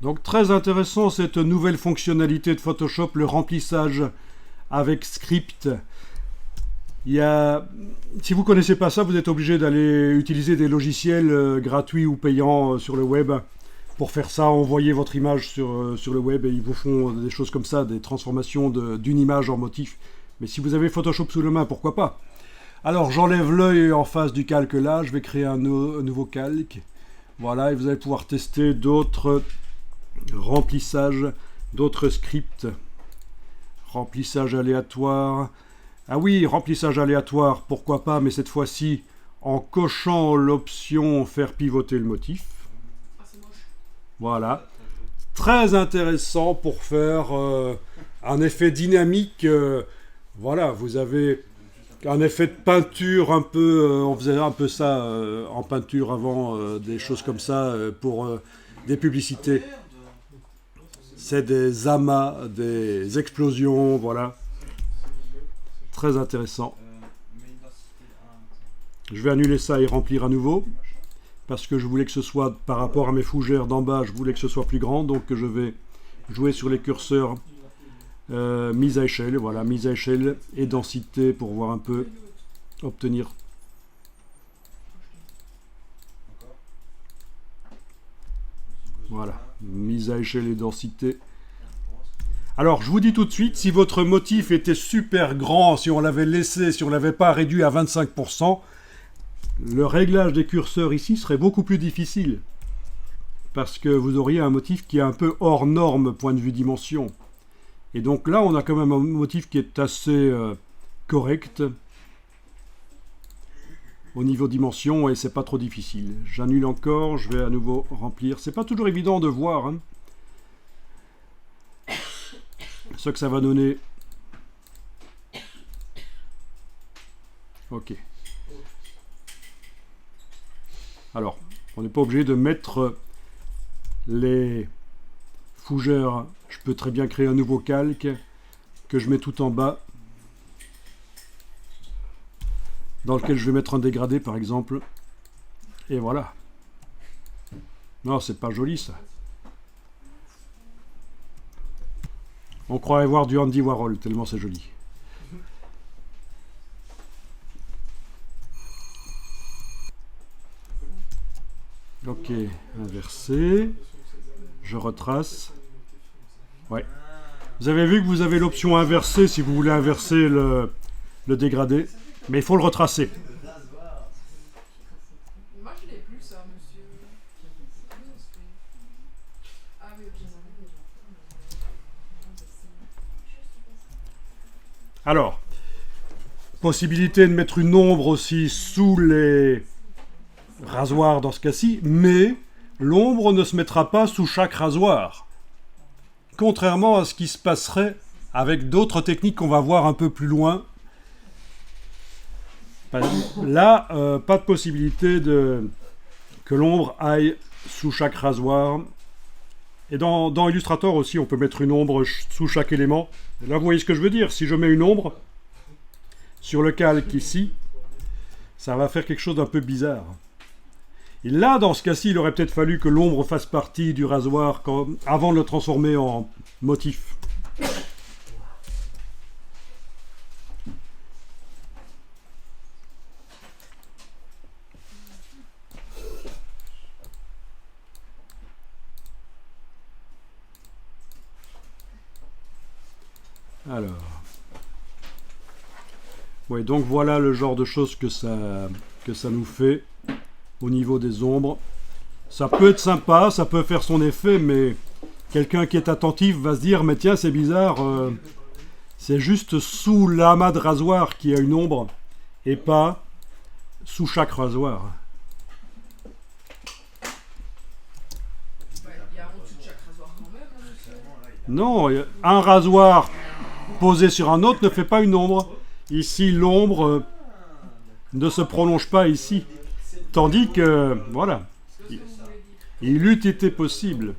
Donc très intéressant cette nouvelle fonctionnalité de Photoshop, le remplissage avec script. Si vous ne connaissez pas ça, vous êtes obligé d'aller utiliser des logiciels gratuits ou payants sur le web. Pour faire ça, envoyez votre image sur le web et ils vous font des choses comme ça, des transformations d'une image en motif. Mais si vous avez Photoshop sous la main, pourquoi pas? Alors j'enlève l'œil en face du calque là, je vais créer un nouveau calque. Voilà, et vous allez pouvoir tester d'autres remplissages, d'autres scripts. Remplissage aléatoire. Ah oui, remplissage aléatoire, pourquoi pas, mais cette fois-ci en cochant l'option faire pivoter le motif. Voilà. Très intéressant pour faire un effet dynamique. Voilà, vous avez un effet de peinture un peu. On faisait un peu ça en peinture avant, des choses comme ça pour des publicités. C'est des amas, des explosions, voilà. Très intéressant. Je vais annuler ça et remplir à nouveau. Parce que je voulais que ce soit, par rapport à mes fougères d'en bas, je voulais que ce soit plus grand. Donc je vais jouer sur les curseurs mise à échelle. Voilà, mise à échelle et densité pour voir un peu obtenir. Voilà, mise à échelle et densité. Alors, je vous dis tout de suite, si votre motif était super grand, si on l'avait laissé, si on ne l'avait pas réduit à 25%, le réglage des curseurs ici serait beaucoup plus difficile. Parce que vous auriez un motif qui est un peu hors norme, point de vue dimension. Et donc là, on a quand même un motif qui est assez correct au niveau dimension et c'est pas trop difficile. J'annule encore, je vais à nouveau remplir. C'est pas toujours évident de voir hein, ce que ça va donner. Ok. Alors, on n'est pas obligé de mettre les fougères. Je peux très bien créer un nouveau calque que je mets tout en bas, dans lequel je vais mettre un dégradé par exemple. Et voilà. Non, c'est pas joli ça. On croirait voir du Andy Warhol, tellement c'est joli. Ok, inversé. Je retrace. Ouais. Vous avez vu que vous avez l'option inversée si vous voulez inverser le dégradé. Mais il faut le retracer. Moi je l'ai plus ça, monsieur. Ah oui, ok. Alors, possibilité de mettre une ombre aussi sous les rasoirs dans ce cas-ci, mais l'ombre ne se mettra pas sous chaque rasoir. Contrairement à ce qui se passerait avec d'autres techniques qu'on va voir un peu plus loin. Là, pas de possibilité que l'ombre aille sous chaque rasoir. Et dans Illustrator aussi, on peut mettre une ombre sous chaque élément. Et là, vous voyez ce que je veux dire. Si je mets une ombre sur le calque ici, ça va faire quelque chose d'un peu bizarre. Et là, dans ce cas-ci, il aurait peut-être fallu que l'ombre fasse partie du rasoir avant de le transformer en motif. Alors. Ouais, donc voilà le genre de choses que ça nous fait au niveau des ombres. Ça peut être sympa, ça peut faire son effet, mais quelqu'un qui est attentif va se dire, mais tiens, c'est bizarre, c'est juste sous l'amas de rasoir qu'il y a une ombre, et pas sous chaque rasoir. Il y a en dessous de chaque rasoir quand même, hein, monsieur. Non, un rasoir posé sur un autre ne fait pas une ombre. Ici, l'ombre ne se prolonge pas ici. Tandis que, voilà, il eût été possible.